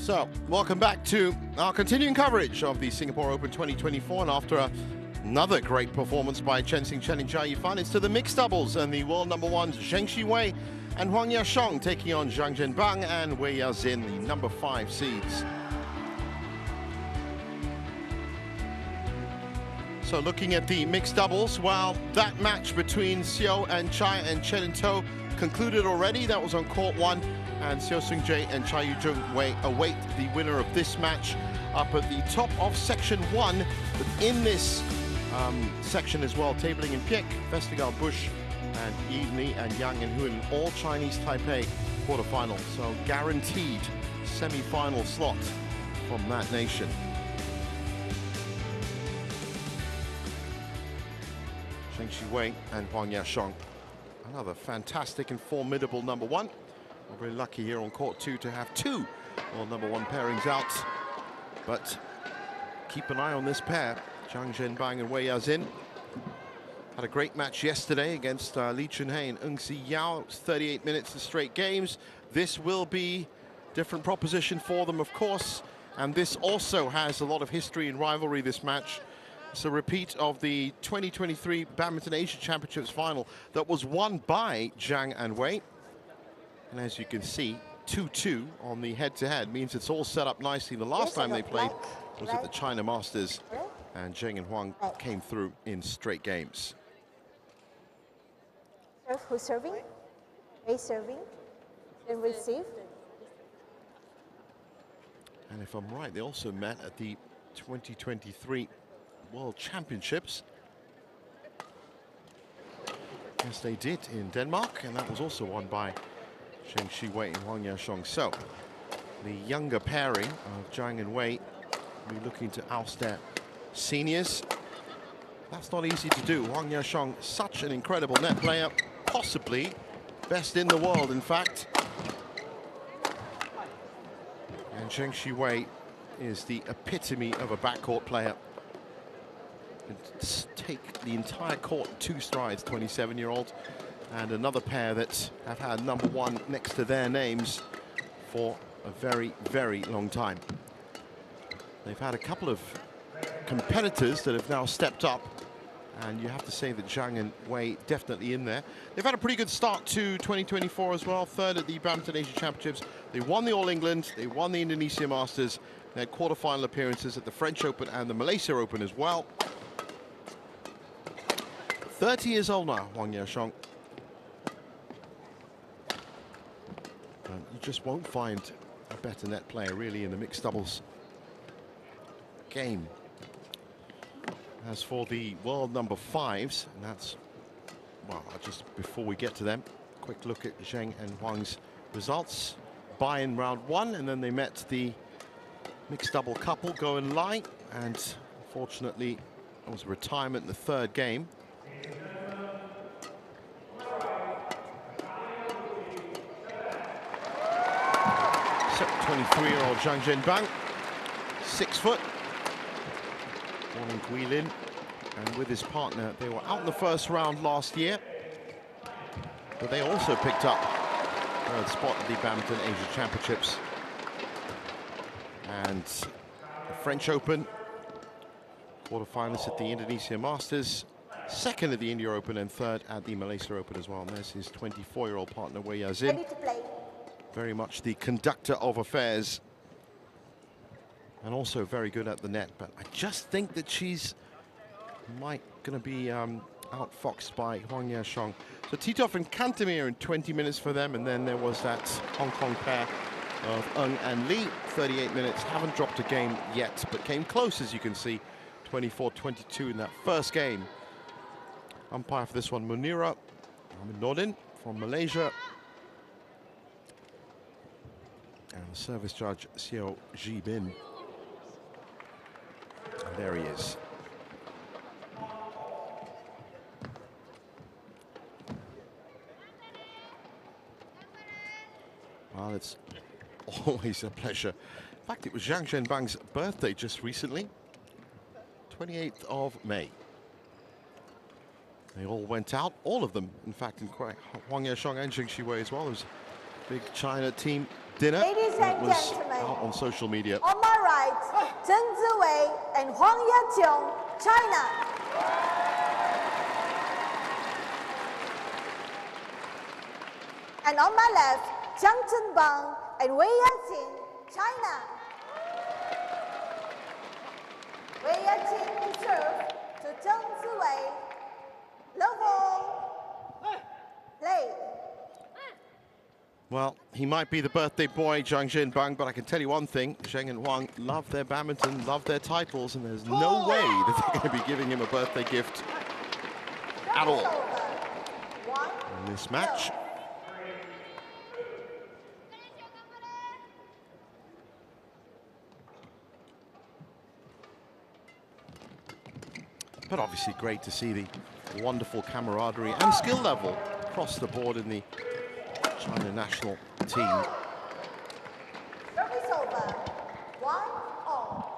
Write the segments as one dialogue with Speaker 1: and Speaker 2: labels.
Speaker 1: So, welcome back to our continuing coverage of the Singapore Open 2024. And after another great performance by Chen Xingchen and Jia Yifan, it's to the mixed doubles and the world number ones Zheng Wei and Huang Yaqiong taking on Zhang Zhenbang and Wei Yazin, the number 5 seeds. So looking at the mixed doubles, well, that match between Xiao and Chai and Chen and To concluded already. That was on court 1. And Xiao Xungjie and Chai Yujun Wei await the winner of this match up at the top of section 1. But in this section as well, tabling in Piek, Vestergaard Bush, and Yi Li and Yang and Hun, all Chinese Taipei quarterfinal. So guaranteed semi-final slot from that nation. Zheng Wei and Huang Yaqiong, another fantastic and formidable number 1. We're very lucky here on court 2 to have 2 world number 1 pairings out. But keep an eye on this pair, Zhang Zhenbang and Wei Yazin. Had a great match yesterday against Li Chunhei and Eng-Si Yao. It was 38 minutes of straight games. This will be a different proposition for them, of course. And this also has a lot of history and rivalry, this match. It's a repeat of the 2023 Badminton Asia Championships final that was won by Jiang and Wei. And as you can see, 2-2 on the head-to-head means it's all set up nicely. The last time they played was at the China Masters, and Zheng and Huang came through in straight games.
Speaker 2: Who's serving? Wei serving, then receive.
Speaker 1: And if I'm right, they also met at the 2023 World Championships. Yes, they did in Denmark, and that was also won by Zheng Wei and Huang Yaqiong. So, the younger pairing of Jiang and Wei will be looking to oust their seniors. That's not easy to do. Huang Yaqiong, such an incredible net player, possibly best in the world, in fact. And Zheng Wei is the epitome of a backcourt player. Take the entire court in 2 strides, 27-year-old. And another pair that have had number 1 next to their names for a very, very long time. They've had a couple of competitors that have now stepped up, and you have to say that Zhang and Wei definitely in there. They've had a pretty good start to 2024 as well, 3rd at the Badminton Asia Championships. They won the All England, they won the Indonesia Masters, they had quarterfinal appearances at the French Open and the Malaysia Open as well. 30 years old now, Huang Yaqiong. You just won't find a better net player really in the mixed doubles game. As for the world number 5s, and that's, well, just before we get to them, quick look at Zheng and Huang's results. Bye in round 1, and then they met the mixed double couple, Go and Lai, and unfortunately there was a retirement in the 3rd game. 23-year-old Zhang Zhenbang, 6 foot, born in Guilin, and with his partner, they were out in the 1st round last year, but they also picked up 3rd spot at the Badminton Asia Championships and the French Open, quarterfinalists at the Indonesia Masters, 2nd at the India Open, and 3rd at the Malaysia Open as well. And there's his 24-year-old partner, Wei Yazin. Very much the conductor of affairs, and also very good at the net. But I just think that she's going to be outfoxed by Huang Yaqiong. So Titov and Kantemir in 20 minutes for them, and then there was that Hong Kong pair of Eng and Li, 38 minutes. Haven't dropped a game yet, but came close, as you can see, 24-22 in that 1st game. Umpire for this one, Munira Nordin from Malaysia. And the service judge, Xiao Jibin. And there he is. Well, it's always a pleasure. In fact, it was Zhang Zhenbang's birthday just recently, 28th of May. They all went out, all of them, in fact, in Huang Yaqiong and Zheng Wei as well. It was a big China team dinner.
Speaker 2: Ladies and
Speaker 1: was
Speaker 2: gentlemen,
Speaker 1: out on social media.
Speaker 2: On my right, Zheng Ziwei and Huang Jiang, China. And on my left, Jiang Zhengbang and Wei Yaqing, China. Wei Yaqing to serve to Zheng Ziwei. Level. Play.
Speaker 1: Well, he might be the birthday boy, Jiang Zhengbang, but I can tell you one thing, Zheng and Huang love their badminton, love their titles, and there's no way that they're going to be giving him a birthday gift at all in this match. But obviously great to see the wonderful camaraderie and skill level across the board in the China national team.
Speaker 2: Service over. 1-all.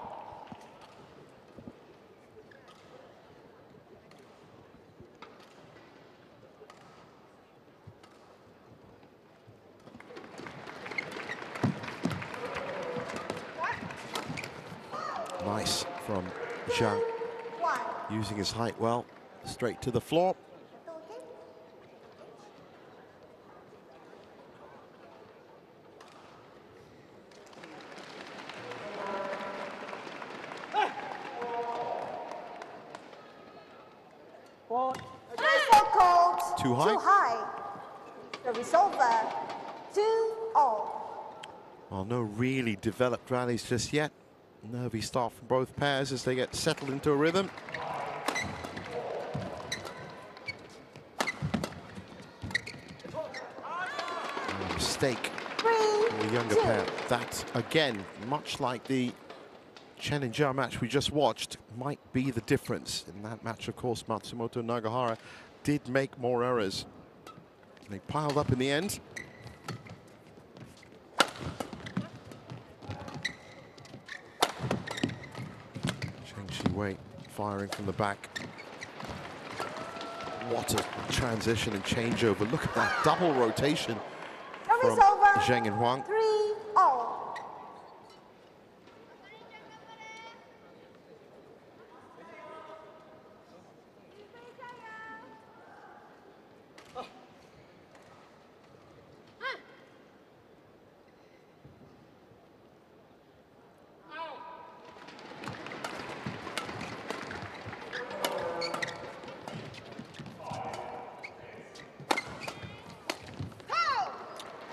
Speaker 1: Nice from Jiang, using his height well, straight to the floor. Too high?
Speaker 2: Too high. Service over. 2-all.
Speaker 1: Well, no really developed rallies just yet. Nervy start from both pairs as they get settled into a rhythm. Mistake for the younger pair. That, again, much like the Chen and Jiang match we just watched, might be the difference. In that match, of course, Matsumoto and Nagahara did make more errors. They piled up in the end. Wei firing from the back. What a transition and changeover. Look at that double rotation from Zheng and Huang.
Speaker 2: 3-all.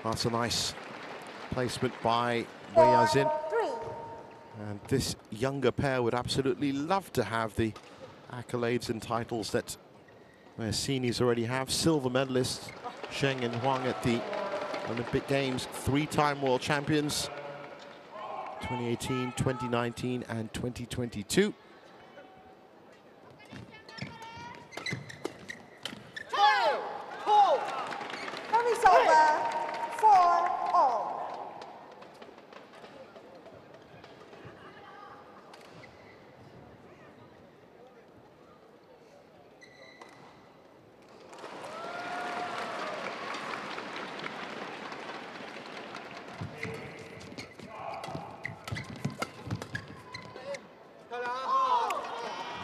Speaker 1: That's a nice placement by Wei Yazin.
Speaker 2: 4-3.
Speaker 1: And this younger pair would absolutely love to have the accolades and titles that their seniors already have. Silver medalists, Zheng and Huang at the Olympic Games, 3-time world champions, 2018, 2019, and 2022.
Speaker 2: Service over. 4-all.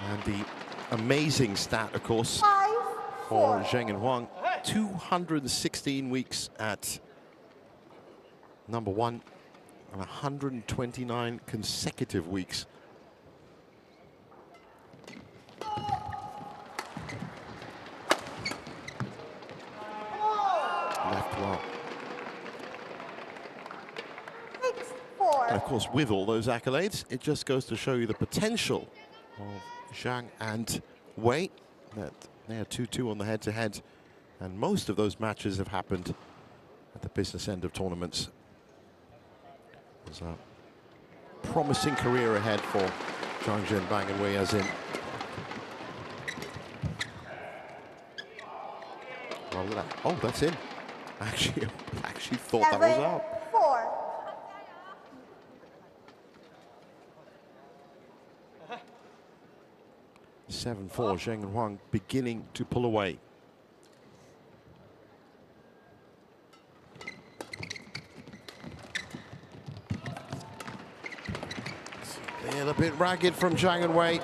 Speaker 1: And the amazing stat, of course, for Zheng and Huang, 216 weeks at number one and 129 consecutive weeks. Left well.
Speaker 2: 6-4.
Speaker 1: And of course, with all those accolades, it just goes to show you the potential of Zhang and Wei. That they are 2-2 on the head-to-head, and most of those matches have happened at the business end of tournaments. There's a promising career ahead for Jiang Zhengbang and Wei Yazin. Oh, that's in. I actually thought that was out.
Speaker 2: 7-4.
Speaker 1: 7-4, Zheng and Huang beginning to pull away. A bit ragged from Jiang and Wei.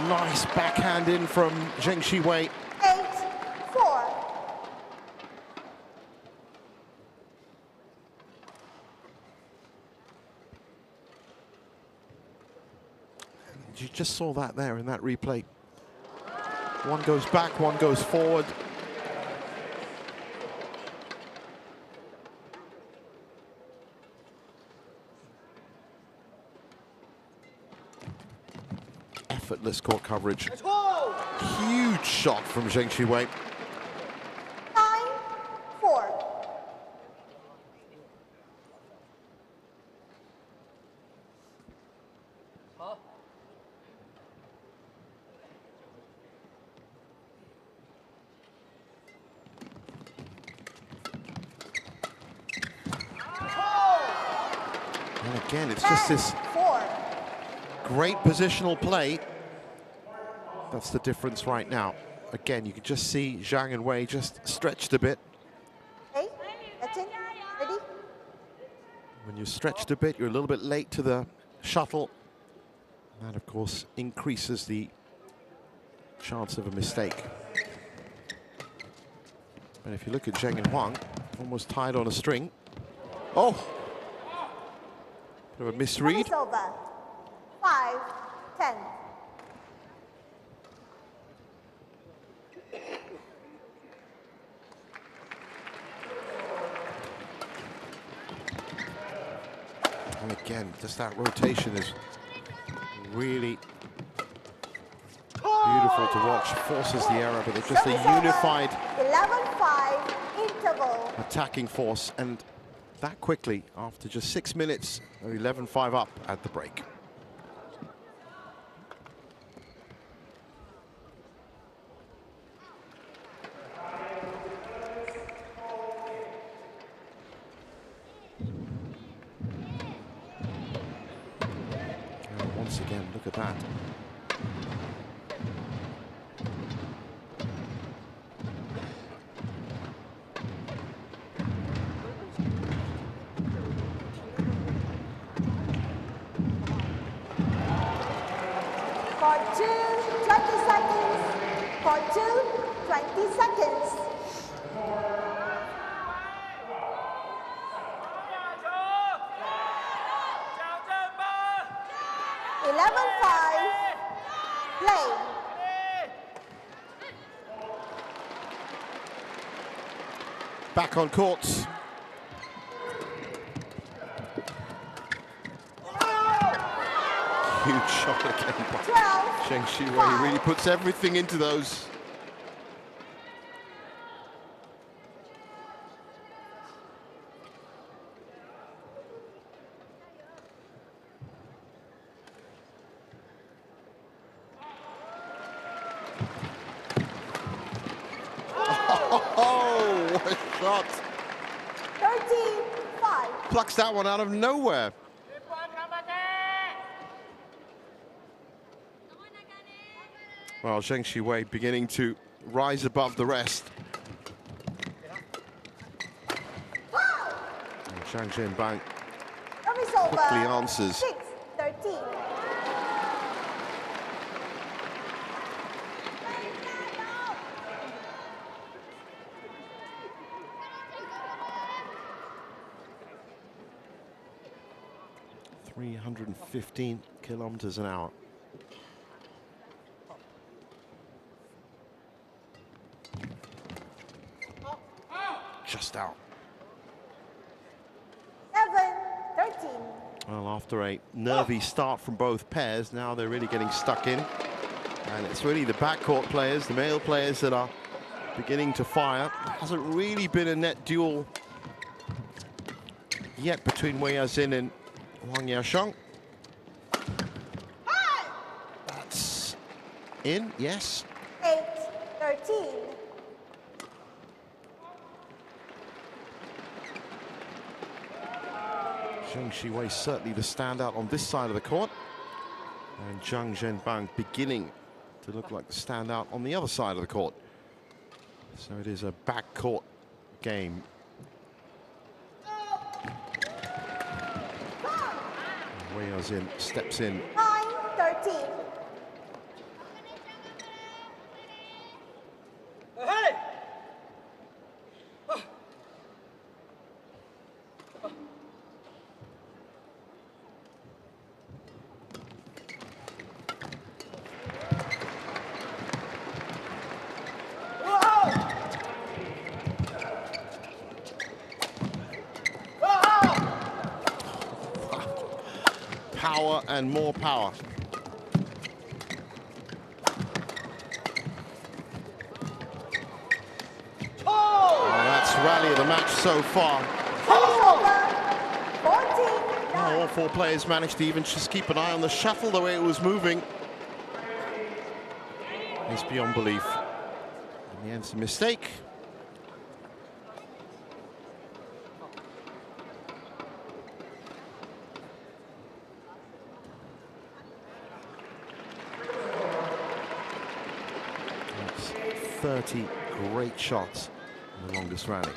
Speaker 1: Nice backhand in from Zheng Shiwei.
Speaker 2: 8-4.
Speaker 1: You just saw that there in that replay. One goes back, one goes forward. Effortless court coverage. Huge shot from Zheng Shiwei.
Speaker 2: 9-4.
Speaker 1: And again, it's just this great positional play. That's the difference right now. Again, you can just see Zhang and Wei just stretched a bit.
Speaker 2: Okay, that's it. Ready?
Speaker 1: When you're stretched a bit, you're a little bit late to the shuttle. That, of course, increases the chance of a mistake. But if you look at Zheng and Huang, almost tied on a string. Oh! Bit of a misread.
Speaker 2: Over. 5-10.
Speaker 1: And again, just that rotation is really beautiful to watch. Forces the error, but it's just a unified
Speaker 2: 11-5 interval.
Speaker 1: attacking force. And that quickly, after just 6 minutes, 11-5 up at the break. Once again, look at that.
Speaker 2: For 20 seconds. For 20 seconds. Play.
Speaker 1: Back on courts. Huge shot again by Zheng Shiwei. He really puts everything into those. Oh, what a shot.
Speaker 2: 13-5.
Speaker 1: Plucks that one out of nowhere. Well, Zheng Shiwei beginning to rise above the rest. And Zhang Zhenbang quickly answers.
Speaker 2: 6-13.
Speaker 1: .315 kilometers an hour. Just out.
Speaker 2: 7-13.
Speaker 1: Well, after a nervy start from both pairs, now they're really getting stuck in. And it's really the backcourt players, the male players, that are beginning to fire. Hasn't really been a net duel yet between Wei Yazin and Huang Yaqiong. That's in, yes.
Speaker 2: 8-13.
Speaker 1: Zheng Shiwei certainly the standout on this side of the court. And Zhang Zhenbang beginning to look like the standout on the other side of the court. So it is a backcourt game. Wei Yazin steps in.
Speaker 2: 9-13.
Speaker 1: Power and more power. Oh, that's rally of the match so far. All four players managed to even just keep an eye on the shuttle the way it was moving. It's beyond belief. In the end, it's a mistake. That's 30 great shots in the longest rally.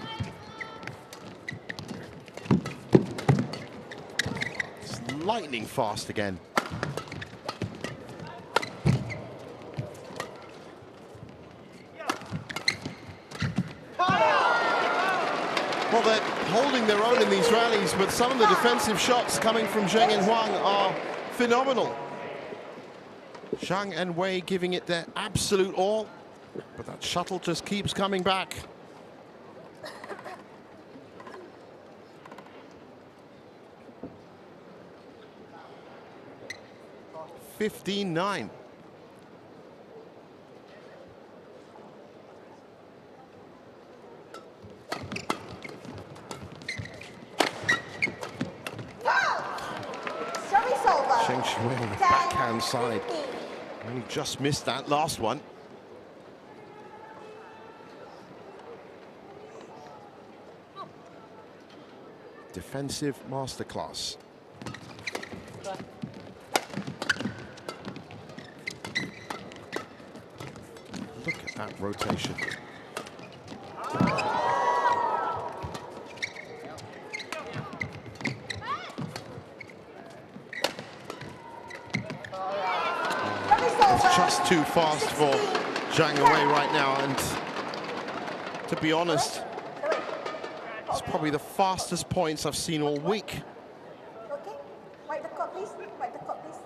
Speaker 1: It's lightning fast again. Well, they're holding their own in these rallies, but some of the defensive shots coming from Zheng and Huang are phenomenal. Zhang and Wei giving it their absolute all, but that shuttle just keeps coming back. (15-9). Zheng Shui on the backhand side. Only just missed that last one. Defensive masterclass. Look at that rotation. It's just too fast for Jiang away right now, and to be honest, it's probably the fastest points I've seen all week.
Speaker 2: Okay, wipe the court, please. Wipe the court, please.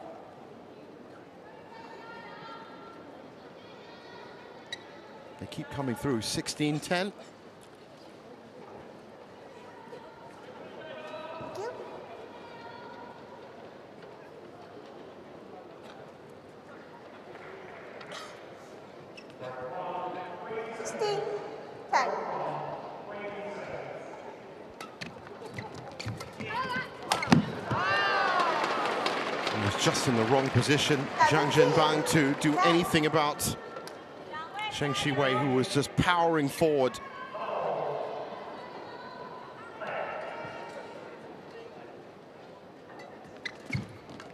Speaker 1: They keep coming through. 16-10.
Speaker 2: Thank you.
Speaker 1: Just in the wrong position, Zhang Zhenbang, to do anything about Zheng Shiwei, who was just powering forward.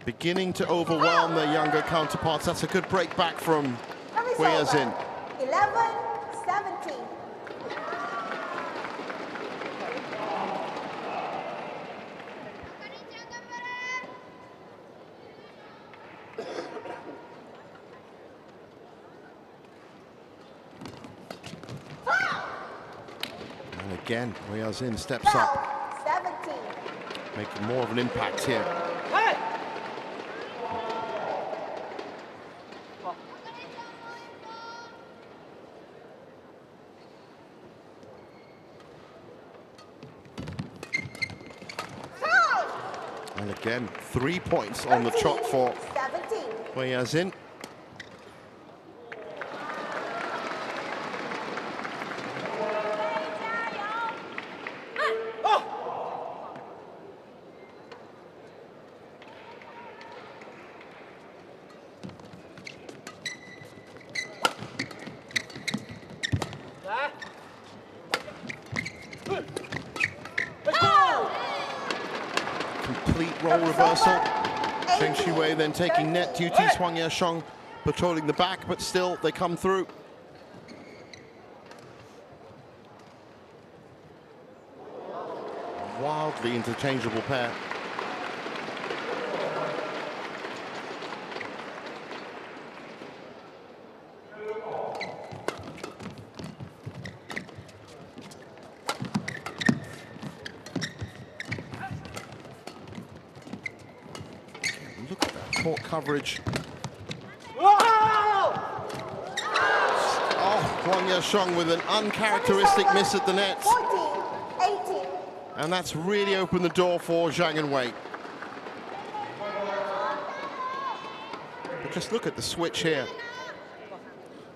Speaker 1: Beginning to overwhelm their younger counterparts. That's a good break back from Wei Yazin.
Speaker 2: 11-17.
Speaker 1: And again, Wei Yazin steps up,
Speaker 2: 17.
Speaker 1: making more of an impact here. And again, 3 points on the trot for Wei Yazin. Complete role reversal. Zheng Shiwei then taking net duties. Huang Yashong patrolling the back, but still they come through. Wildly interchangeable pair. court coverage. Huang Yaqiong with an uncharacteristic miss at the net.
Speaker 2: 14, 18.
Speaker 1: And that's really opened the door for Zheng and Wei. But just look at the switch here.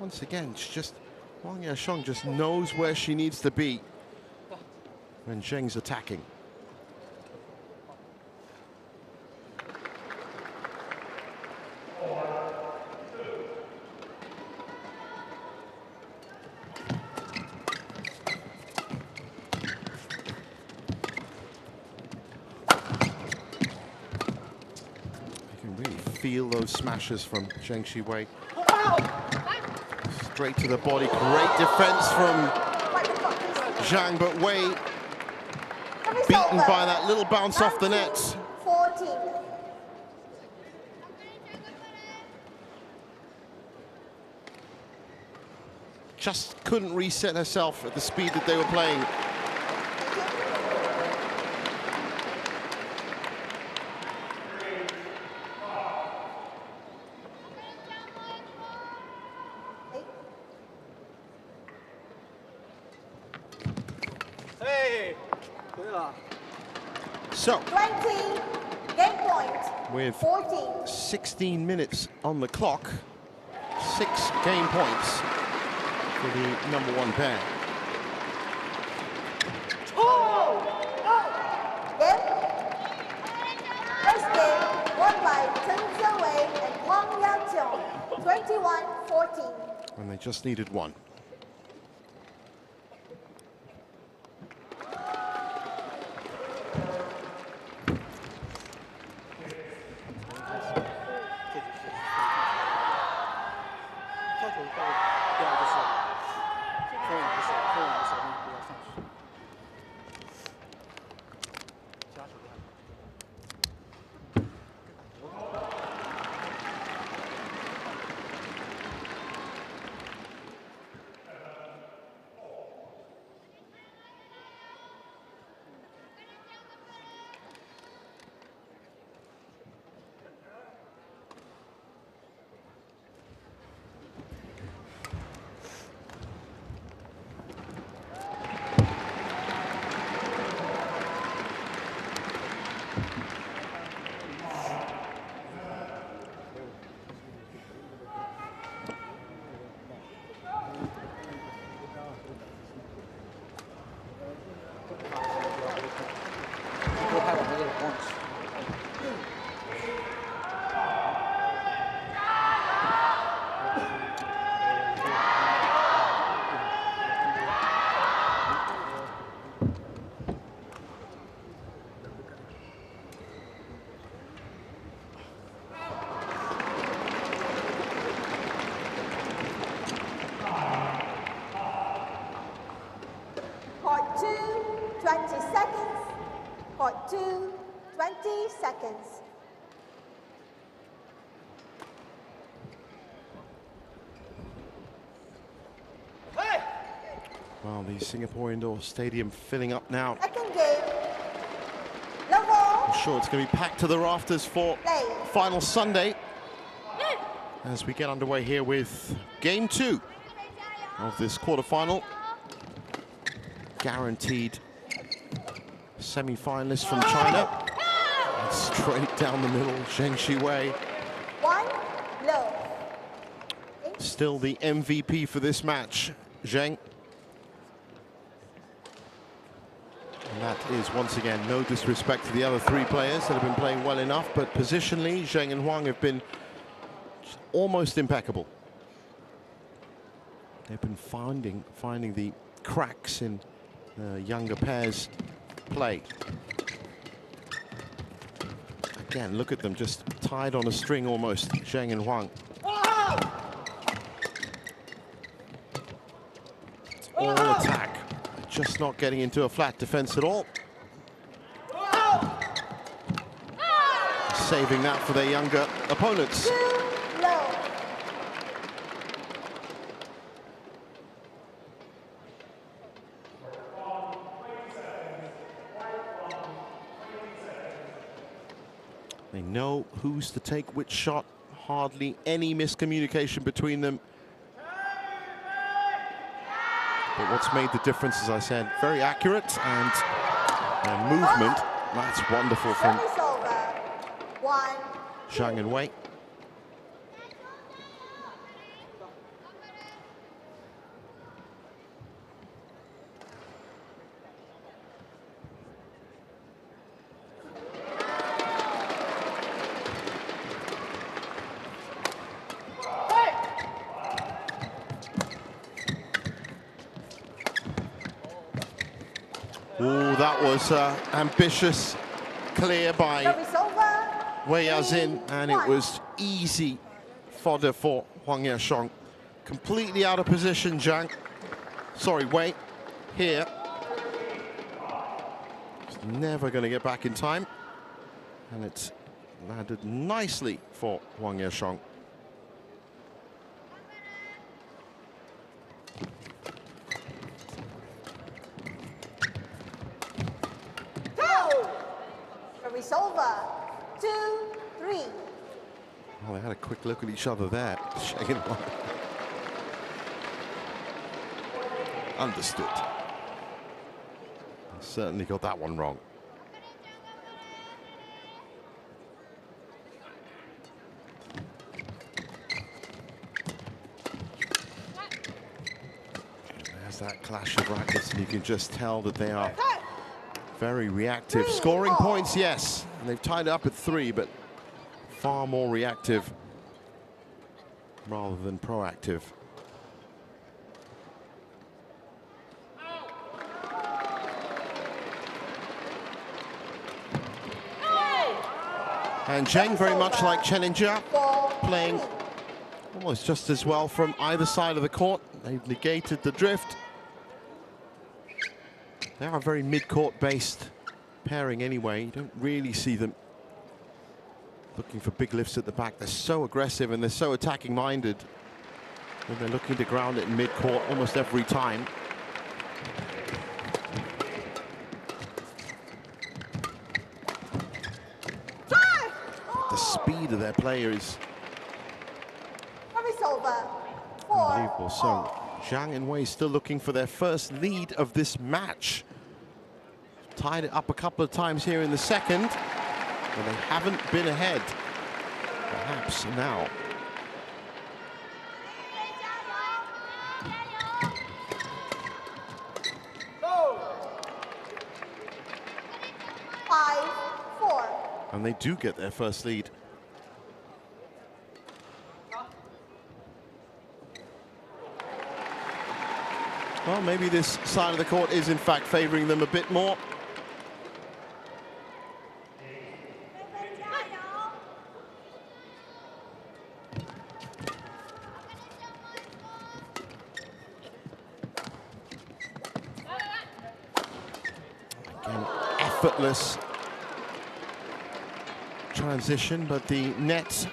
Speaker 1: Once again, it's just Huang Yaqiong just knows where she needs to be when Zheng's attacking. Feel those smashes from Zheng Shiwei. Straight to the body. Great defense from Jiang, but Wei beaten by that little bounce off the net.
Speaker 2: 14.
Speaker 1: Just couldn't reset herself at the speed that they were playing. So,
Speaker 2: 20, game point.
Speaker 1: With
Speaker 2: 14.
Speaker 1: 16 minutes on the clock, 6 game points for the #1 pair.
Speaker 2: Game. First game won by Zheng Wei and Huang Yaqiong, 21-14.
Speaker 1: And they just needed one.
Speaker 2: Part 2, 20 seconds. Part 2, 20 seconds.
Speaker 1: Well, the Singapore Indoor Stadium filling up now.
Speaker 2: Second game. Love all.
Speaker 1: I'm sure it's going to be packed to the rafters for
Speaker 2: Play.
Speaker 1: final Sunday as we get underway here with game 2 of this quarterfinal. Guaranteed semi-finalist from China. And straight down the middle, Zheng Shiwei.
Speaker 2: 1, love.
Speaker 1: Still the MVP for this match, Zheng. And that is, once again, no disrespect to the other 3 players that have been playing well enough, but positionally, Zheng and Huang have been almost impeccable. They've been finding the cracks in younger pairs' play. Again, look at them, just tied on a string almost, Zheng and Huang. All attack, just not getting into a flat defense at all. Saving that for their younger opponents. They know who's to take which shot. Hardly any miscommunication between them. But what's made the difference, as I said, very accurate, and their movement, that's wonderful from Zheng and Wei. Oh, that was ambitious clear by Wei Yazin, and it was easy fodder for Huang Yashong. Completely out of position, Jiang. Sorry, Wei. Here. It's never going to get back in time. And it's landed nicely for Huang Yashong.
Speaker 2: Service over. 2-3.
Speaker 1: Well, they had a quick look at each other there. Zheng and Wei. Understood. Certainly got that one wrong. And there's that clash of rackets, and you can just tell that they are very reactive. Scoring points, yes. And they've tied it up at 3, but far more reactive rather than proactive. And Zheng, very much like Chen and Jia, playing almost just as well from either side of the court. They've negated the drift. They are a very mid-court based pairing anyway. You don't really see them looking for big lifts at the back. They're so aggressive and they're so attacking minded when they're looking to ground it in mid-court almost every time. The speed of their player is unbelievable. So Zhang and Wei still looking for their first lead of this match. Tied it up a couple of times here in the second, but they haven't been ahead. Perhaps now. And they do get their first lead. Well, maybe this side of the court is in fact favoring them a bit more. Again, effortless transition, but the net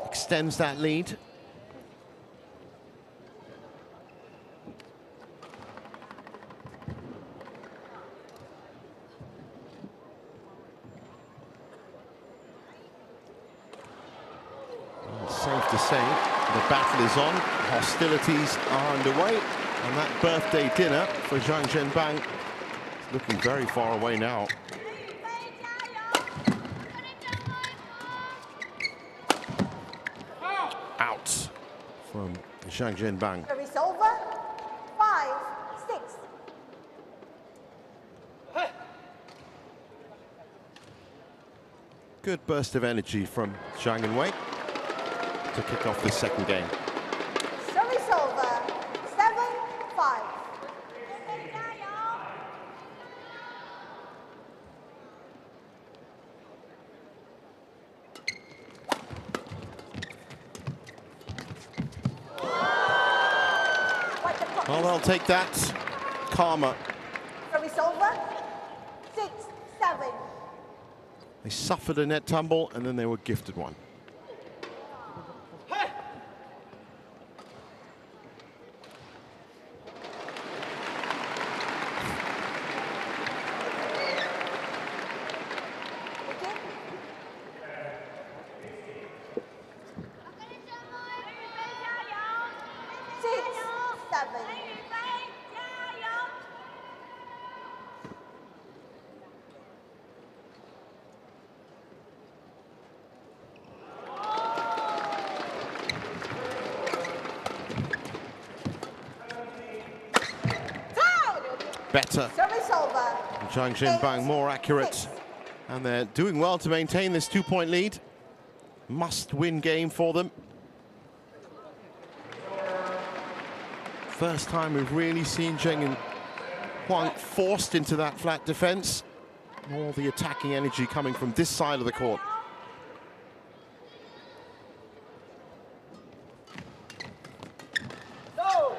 Speaker 1: extends that lead. Well, safe to say, the battle is on, hostilities are underway, and that birthday dinner for Zhang Zhenbang is looking very far away now. Out from Zhang Zhenbang.
Speaker 2: Service over. 5-6.
Speaker 1: Good burst of energy from Zhang and Wei to kick off this second game.
Speaker 2: Service over. 7-5.
Speaker 1: Well, they'll take that. Karma.
Speaker 2: Service over. 6-7.
Speaker 1: They suffered a net tumble and then they were gifted one. better.
Speaker 2: Service over.
Speaker 1: Zhang Jinbang more accurate. And they're doing well to maintain this 2-point lead. Must-win game for them. First time we've really seen Zheng and Huang forced into that flat defense. All the attacking energy coming from this side of the court.
Speaker 2: No.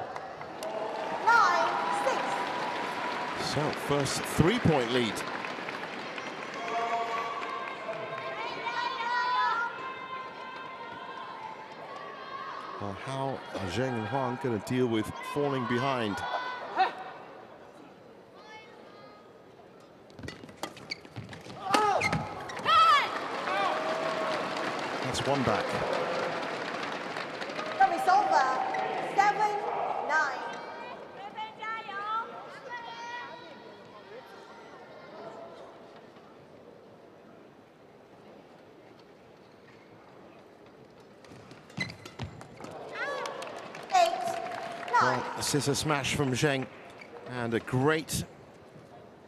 Speaker 2: 9-6.
Speaker 1: So, first 3-point lead. Well, how are Zheng and Huang going to deal with falling behind? That's one back.
Speaker 2: Service over. 7-9.
Speaker 1: Well, a scissor smash from Zheng and a great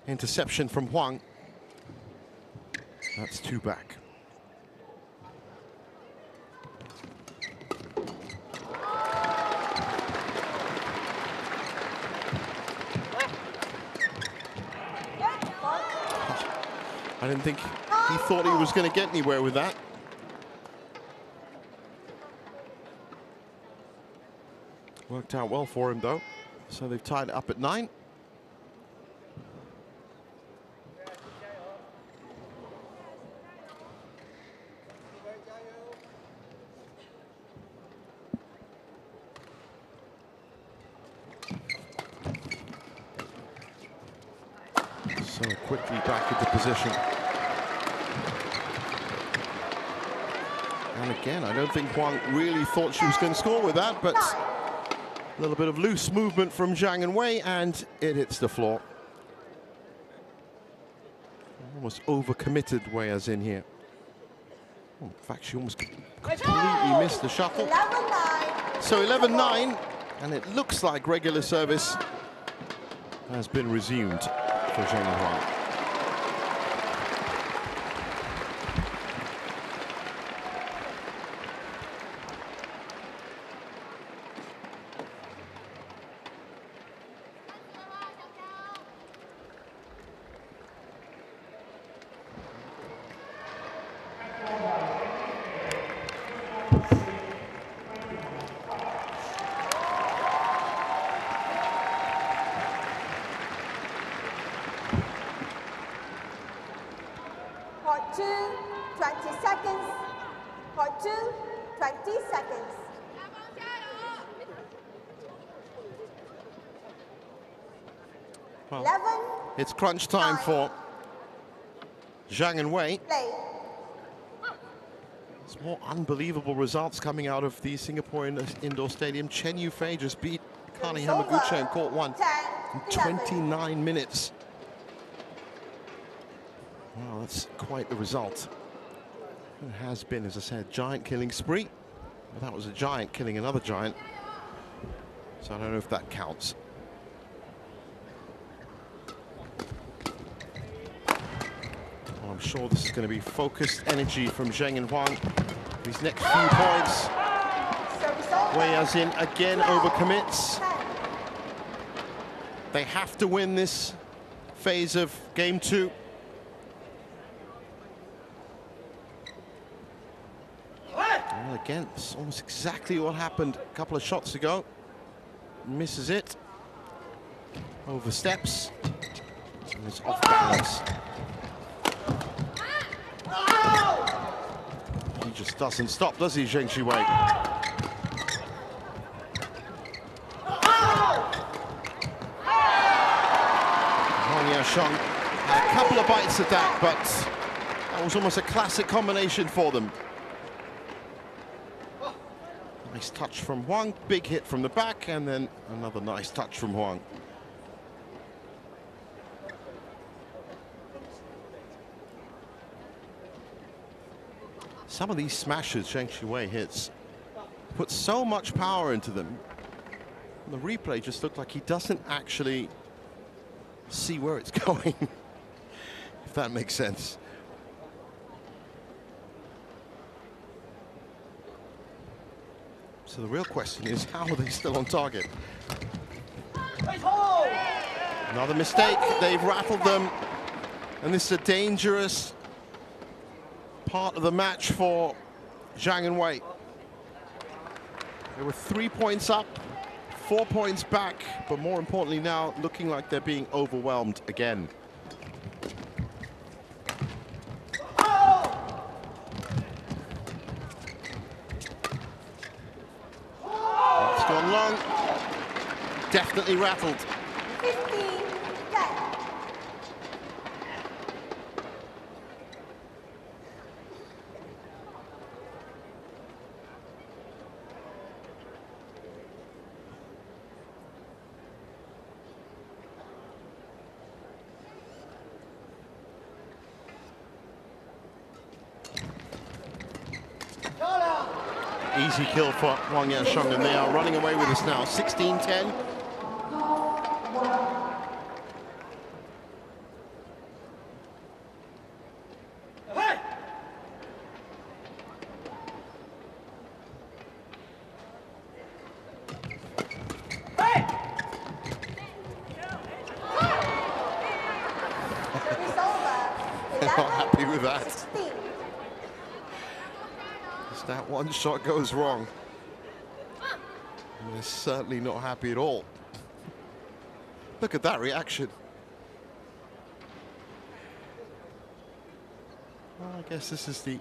Speaker 1: interception from Huang. That's 2 back. I didn't think he thought he was going to get anywhere with that. Worked out well for him, though. So they've tied it up at 9. So quickly back into position. And again, I don't think Huang really thought she was going to score with that, but a little bit of loose movement from Jiang and Wei, and it hits the floor. Almost overcommitted Wei as in here. Oh, in fact, she almost completely missed the shuttle.
Speaker 2: 11-9.
Speaker 1: So 11-9, and it looks like regular service has been resumed for Zheng and Huang.
Speaker 2: Part 2, 20 seconds. Part 2, 20 seconds.
Speaker 1: Well,
Speaker 2: 11.
Speaker 1: it's crunch time for Jiang and Wei.
Speaker 2: Play.
Speaker 1: There's more unbelievable results coming out of the Singapore Indoor Stadium. Chen Yufei just beat Kani Hamaguchi in court 1 in 29 minutes. Wow, that's quite the result. It has been, as I said, giant killing spree. Well, that was a giant killing another giant. So I don't know if that counts. Well, I'm sure this is going to be focused energy from Zheng and Huang. These next few points. Wei Yazin again overcommits. They have to win this phase of game 2. Well, again, it's almost exactly what happened a couple of shots ago. Misses it. Oversteps. And it's off balance. He just doesn't stop, does he, Zheng Shiwei? Huang Yashong had a couple of bites at that, but that was almost a classic combination for them. Nice touch from Huang, big hit from the back, and then another nice touch from Huang. Some of these smashes Zheng Shiwei hits put so much power into them. The replay just looked like he doesn't actually see where it's going, if that makes sense. So the real question is, how are they still on target? Another mistake, they've rattled them. And this is a dangerous part of the match for Zhang and Wei. They were 3 points up, 4 points back, but more importantly now, looking like they're being overwhelmed again. It's gone long, definitely rattled.
Speaker 2: 15-10.
Speaker 1: Easy kill for Huang Yashong, and they are running away with us now. 16-10. They're not happy with that.
Speaker 2: 16.
Speaker 1: That one shot goes wrong. And they're certainly not happy at all. Look at that reaction. Well, I guess this is the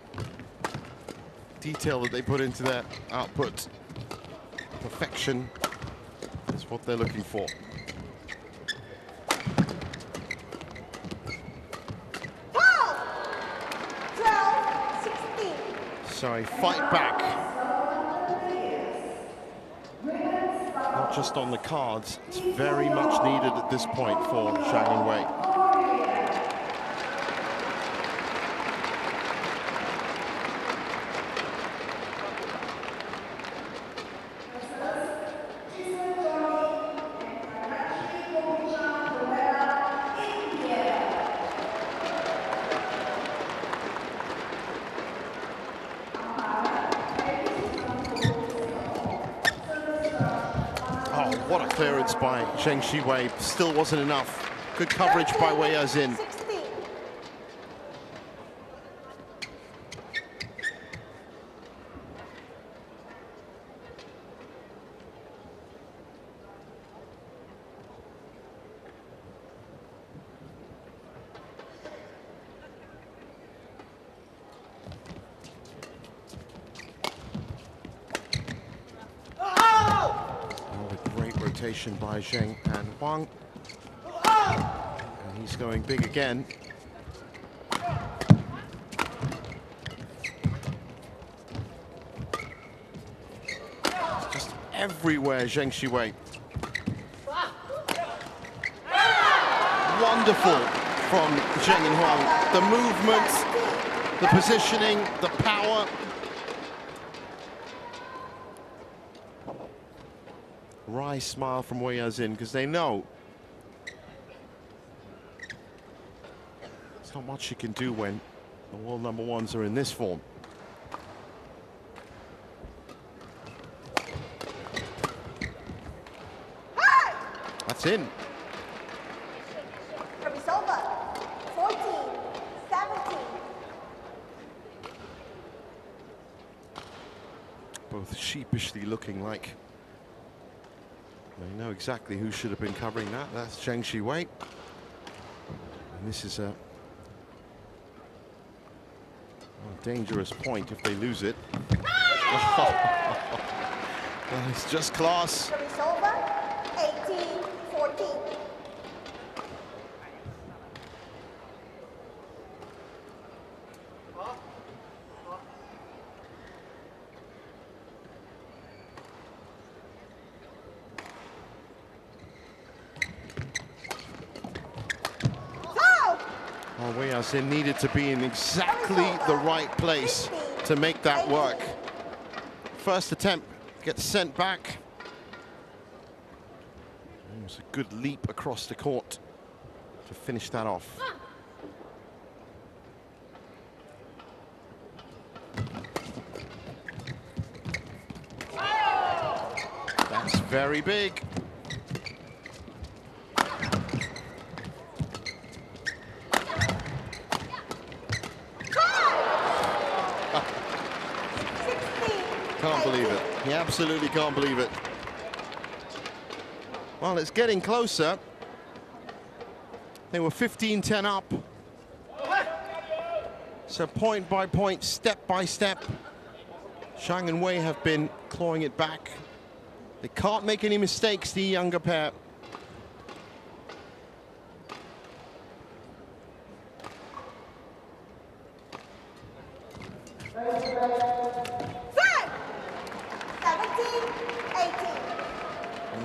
Speaker 1: detail that they put into their output. Perfection is what they're looking for. So a fight back, not just on the cards, it's very much needed at this point for Zhang and Wei. What a clearance by Zheng Shiwei. Still wasn't enough. Good coverage by Wei Yazin. By Zheng and Huang, and he's going big again. It's just everywhere, Zheng Shiwei. Wonderful from Zheng and Huang. The movement, the positioning, the power. Wry smile from Wei Yazin, because they know there's not much you can do when the world number ones are in this form. That's in.
Speaker 2: Service over. 14-17.
Speaker 1: Both sheepishly looking like they know exactly who should have been covering that. That's Zheng Shiwei. And this is a dangerous point if they lose it. That is just class.
Speaker 2: Service over. 18-14.
Speaker 1: Wei Yazin needed to be in exactly the right place to make that work. First attempt gets sent back. It was a good leap across the court. to finish that off. That's very big. Can't believe it. He absolutely can't believe it. Well, it's getting closer. They were 15-10 up. So point by point, step by step, Zheng and Wei have been clawing it back. They can't make any mistakes, the younger pair.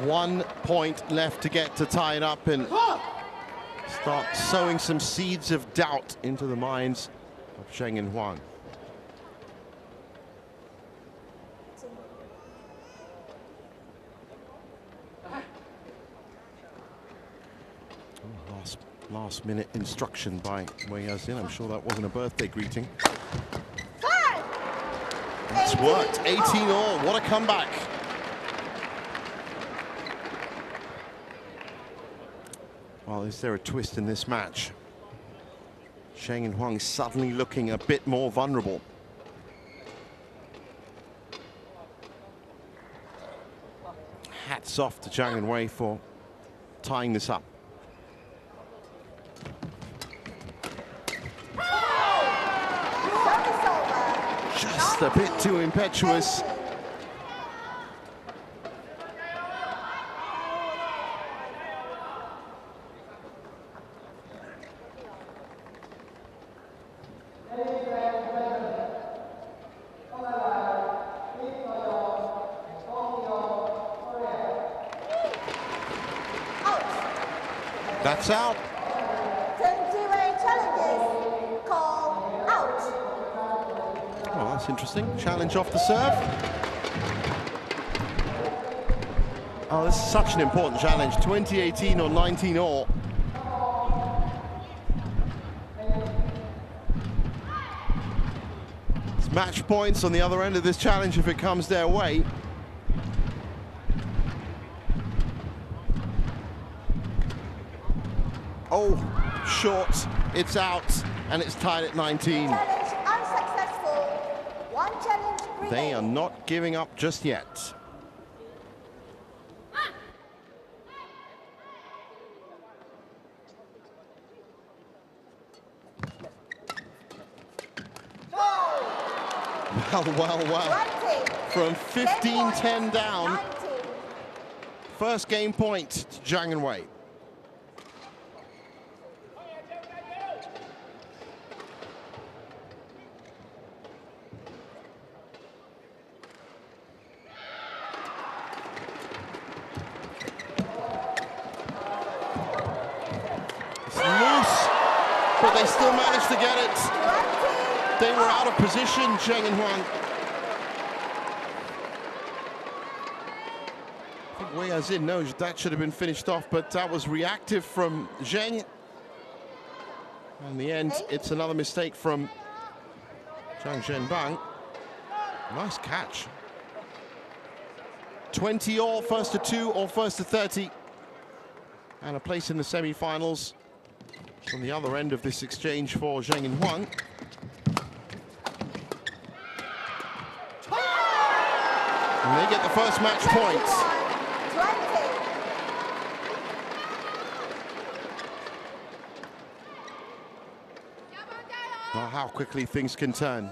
Speaker 1: One point left to get to tie it up and start sowing some seeds of doubt into the minds of Zheng and Huang. Last minute instruction by Wei Yazin. I'm sure that wasn't a birthday greeting. It's worked. 18-all. What a comeback. Well, is there a twist in this match? Zheng and Huang suddenly looking a bit more vulnerable. Hats off to Jiang and Wei for tying this up. Just a bit too impetuous. That's out. Oh, that's interesting. Challenge off the serve. Oh, this is such an important challenge. 20-18 or 19-all. It's match points on the other end of this challenge if it comes their way. Oh, short, it's out, and it's tied at 19.
Speaker 2: Challenge unsuccessful. One challenge remaining.
Speaker 1: They are not giving up just yet. Well. From 15-10 down,
Speaker 2: 19.
Speaker 1: first game point to Jiang and Wei. But they still managed to get it. They were out of position, Zheng and Huang. I think Wei Yazin knows that should have been finished off, but that was reactive from Zheng. In the end, it's another mistake from Zhang Zhenbang. Nice catch. 20-all, first to 2 or first to 30. And a place in the semi-finals. On the other end of this exchange for Zheng and Huang. And they get the first match point. Now how quickly things can turn.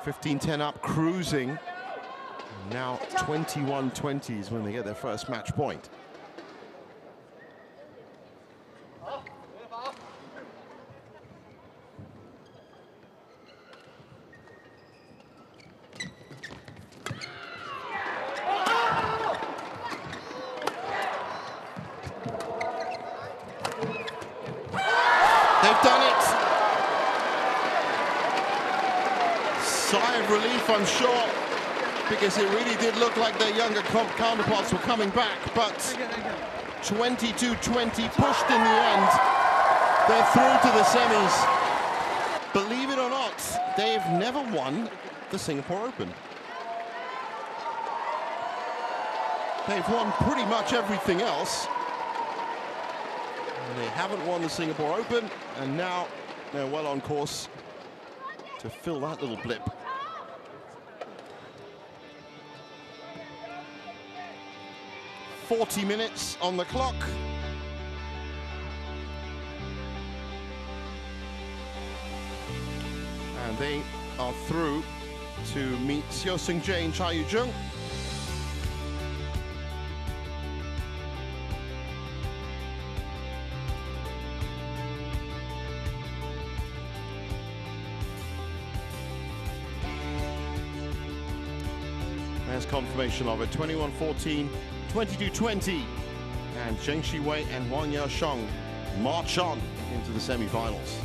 Speaker 1: 15-10 up, cruising. Now 21-20 is when they get their first match point. They've done it. Sigh of relief, I'm sure, because it really did look like their younger counterparts were coming back, but 22-20, pushed in the end. They're through to the semis. Believe it or not, they've never won the Singapore Open. They've won pretty much everything else. And they haven't won the Singapore Open, and now they're well on course to fill that little blip. "40 minutes on the clock. And they are through to meet Zheng, Zheng. There's confirmation of it. 21-14, 22-20. And Zheng and Huang march on into the semi-finals.